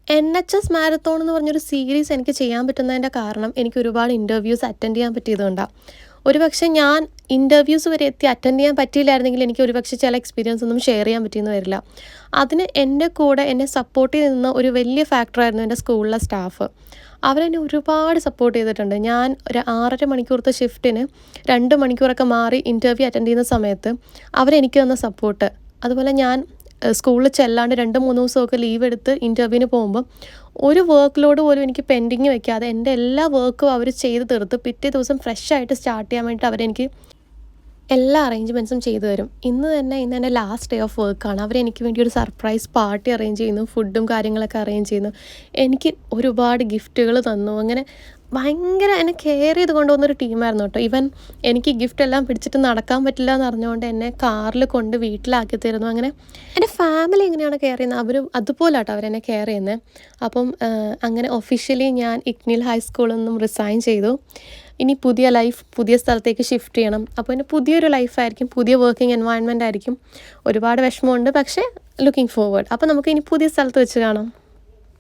NHS marathon എന്ന് പറഞ്ഞൊരു series എനിക്ക് ചെയ്യാൻ പറ്റുന്നതിൻ്റെ കാരണം എനിക്ക് ഒരുപാട് ഇൻ്റർവ്യൂസ് അറ്റൻഡ് ചെയ്യാൻ പറ്റിയതുകൊണ്ടാണ്. ഒരുപക്ഷെ ഞാൻ ഇൻ്റർവ്യൂസ് വരെ എത്തി അറ്റൻഡ് ചെയ്യാൻ പറ്റിയില്ലായിരുന്നെങ്കിൽ എനിക്ക് ഒരുപക്ഷെ ചില എക്സ്പീരിയൻസ് ഒന്നും ഷെയർ ചെയ്യാൻ പറ്റിയെന്ന് വരില്ല. അതിന് എൻ്റെ കൂടെ എന്നെ സപ്പോർട്ട് ചെയ്ത് നിന്ന ഒരു വലിയ ഫാക്ടറായിരുന്നു എൻ്റെ സ്കൂളിലെ സ്റ്റാഫ്. അവരെന്നെ ഒരുപാട് സപ്പോർട്ട് ചെയ്തിട്ടുണ്ട്. ഞാൻ ഒരു 6.5 മണിക്കൂറത്തെ ഷിഫ്റ്റിന് 2 മണിക്കൂറൊക്കെ മാറി ഇൻ്റർവ്യൂ അറ്റൻഡ് ചെയ്യുന്ന സമയത്ത് അവരെനിക്ക് തന്ന സപ്പോർട്ട്, അതുപോലെ ഞാൻ സ്കൂളിൽ ചെല്ലാണ്ട് 2-3 ദിവസമൊക്കെ ലീവ് എടുത്ത് ഇൻ്റർവ്യൂവിന് പോകുമ്പോൾ ഒരു വർക്ക് ലോഡ് പോലും എനിക്ക് പെൻഡിങ് വെക്കാതെ എൻ്റെ എല്ലാ വർക്കും അവർ ചെയ്ത് തീർത്ത് പിറ്റേ ദിവസം ഫ്രഷ് ആയിട്ട് സ്റ്റാർട്ട് ചെയ്യാൻ വേണ്ടിയിട്ട് അവരെനിക്ക് എല്ലാ അറേഞ്ച്മെൻറ്റ്സും ചെയ്തു തരും. ഇന്ന് എൻ്റെ ലാസ്റ്റ് ഡേ ഓഫ് വർക്കാണ്. അവരെനിക്ക് വേണ്ടി ഒരു സർപ്രൈസ് പാർട്ടി അറേഞ്ച് ചെയ്യുന്നു, ഫുഡും കാര്യങ്ങളൊക്കെ അറേഞ്ച് ചെയ്യുന്നു, എനിക്ക് ഒരുപാട് ഗിഫ്റ്റുകൾ തന്നു. അങ്ങനെ ഭയങ്കര എന്നെ കെയർ ചെയ്ത് കൊണ്ടുപോകുന്നൊരു ടീമായിരുന്നു കേട്ടോ. ഈവൻ എനിക്ക് ഗിഫ്റ്റ് എല്ലാം പിടിച്ചിട്ട് നടക്കാൻ പറ്റില്ല എന്ന് അറിഞ്ഞുകൊണ്ട് എന്നെ കാറിൽ കൊണ്ട് വീട്ടിലാക്കി തരുന്നു. അങ്ങനെ എൻ്റെ ഫാമിലി എങ്ങനെയാണ് കെയർ ചെയ്യുന്നത് അവരും അതുപോലെ ആട്ടോ അവരെന്നെ കെയർ ചെയ്യുന്നത്. അപ്പം അങ്ങനെ ഒഫീഷ്യലി ഞാൻ ഇഗ്നിൽ ഹൈസ്കൂളിൽ നിന്നും റിസൈൻ ചെയ്തു. ഇനി പുതിയ ലൈഫ്, പുതിയ സ്ഥലത്തേക്ക് ഷിഫ്റ്റ് ചെയ്യണം. അപ്പോൾ ഇനി പുതിയൊരു ലൈഫായിരിക്കും, പുതിയ വർക്കിംഗ് എൻവയൺമെൻ്റ് ആയിരിക്കും. ഒരുപാട് വിഷമമുണ്ട്, പക്ഷേ ലുക്കിംഗ് ഫോർവേഡ്. അപ്പോൾ നമുക്ക് ഇനി പുതിയ സ്ഥലത്ത് വെച്ച് കാണാം.